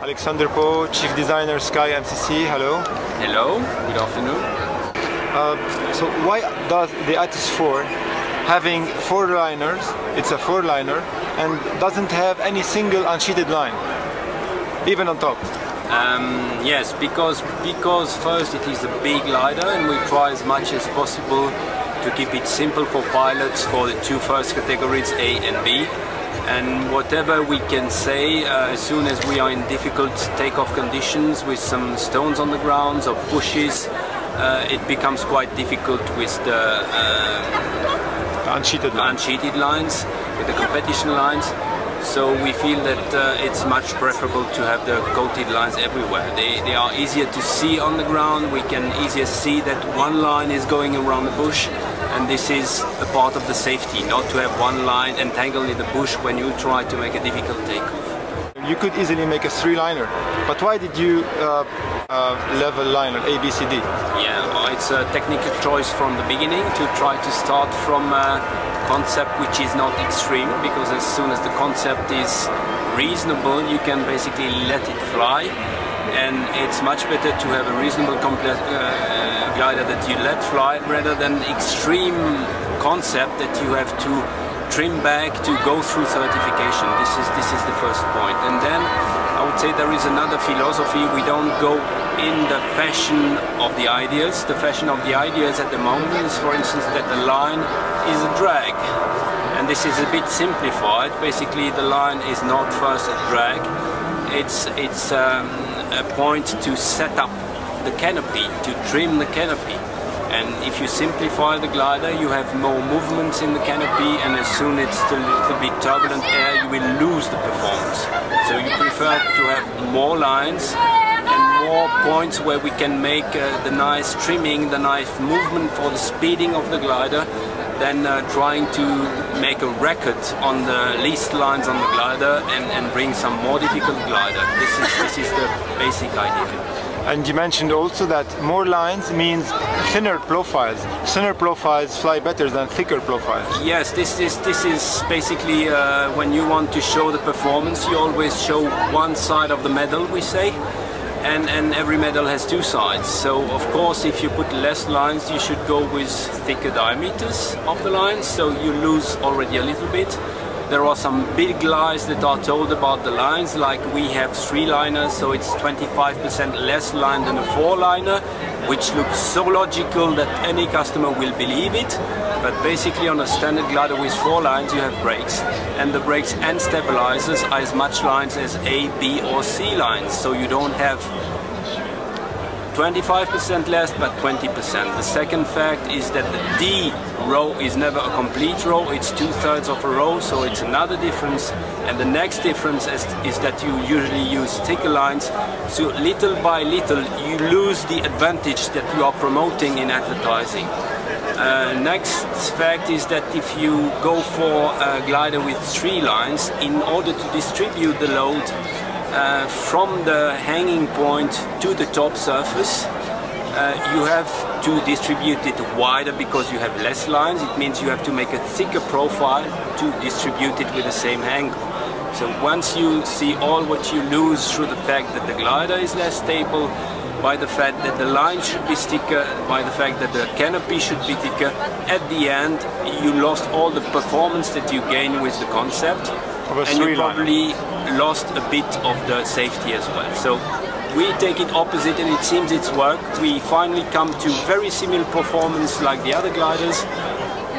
Alexander Poe, Chief Designer, Sky MCC. Hello. Hello. Good afternoon. So why does the Atos 4, having 4 liners, it's a 4-liner, and doesn't have any single unsheeted line, even on top? Yes, because first it is a big glider, and we try as much as possible to keep it simple for pilots for the 2 first categories, A and B. And whatever we can say, as soon as we are in difficult takeoff conditions with some stones on the ground or pushes, it becomes quite difficult with the unsheeted lines, with the competition lines. So we feel that it's much preferable to have the coated lines everywhere. They are easier to see on the ground. We can easier see that one line is going around the bush, and this is a part of the safety, not to have one line entangled in the bush when you try to make a difficult takeoff. You could easily make a 3-liner, but why did you level liner A, B, C, D? Yeah, well, it's a technical choice from the beginning to try to start from a concept which is not extreme, because as soon as the concept is reasonable, you can basically let it fly, and it's much better to have a reasonable glider that you let fly rather than extreme concept that you have to trim back to go through certification. This is the first point. And then I would say there is another philosophy. We don't go in the fashion of the ideas. The fashion of the ideas at the moment is, for instance, that the line is a drag. And this is a bit simplified. Basically, the line is not first a drag. It's a point to set up the canopy, to trim the canopy. And if you simplify the glider, you have more movements in the canopy, and as soon as it's a little bit turbulent air, you will lose the performance. So you prefer to have more lines and more points where we can make the nice trimming, the nice movement for the speeding of the glider, than trying to make a record on the least lines on the glider and bring some more difficult glider. This is the basic idea. And you mentioned also that more lines means thinner profiles. Thinner profiles fly better than thicker profiles. Yes, this is basically when you want to show the performance, you always show one side of the medal, we say, and every medal has 2 sides. So of course, if you put less lines, you should go with thicker diameters of the lines, so you lose already a little bit. There are some big lies that are told about the lines, like we have 3-liners, so it's 25% less line than a 4-liner, which looks so logical that any customer will believe it. But basically on a standard glider with 4 lines you have brakes, and the brakes and stabilizers are as much lines as A, B or C lines, so you don't have 25% less, but 20%. The second fact is that the D row is never a complete row, it's 2/3 of a row, so it's another difference. And the next difference is that you usually use thicker lines, so little by little you lose the advantage that you are promoting in advertising. Next fact is that if you go for a glider with 3 lines, in order to distribute the load from the hanging point to the top surface, you have to distribute it wider because you have less lines. It means you have to make a thicker profile to distribute it with the same angle. So once you see all what you lose through the fact that the glider is less stable, by the fact that the line should be thicker, by the fact that the canopy should be thicker, at the end you lost all the performance that you gain with the concept, and you probably lost a bit of the safety as well. So we take it opposite, and it seems it's worked. We finally come to very similar performance like the other gliders,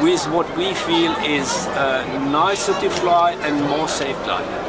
with what we feel is nicer to fly and more safe glider.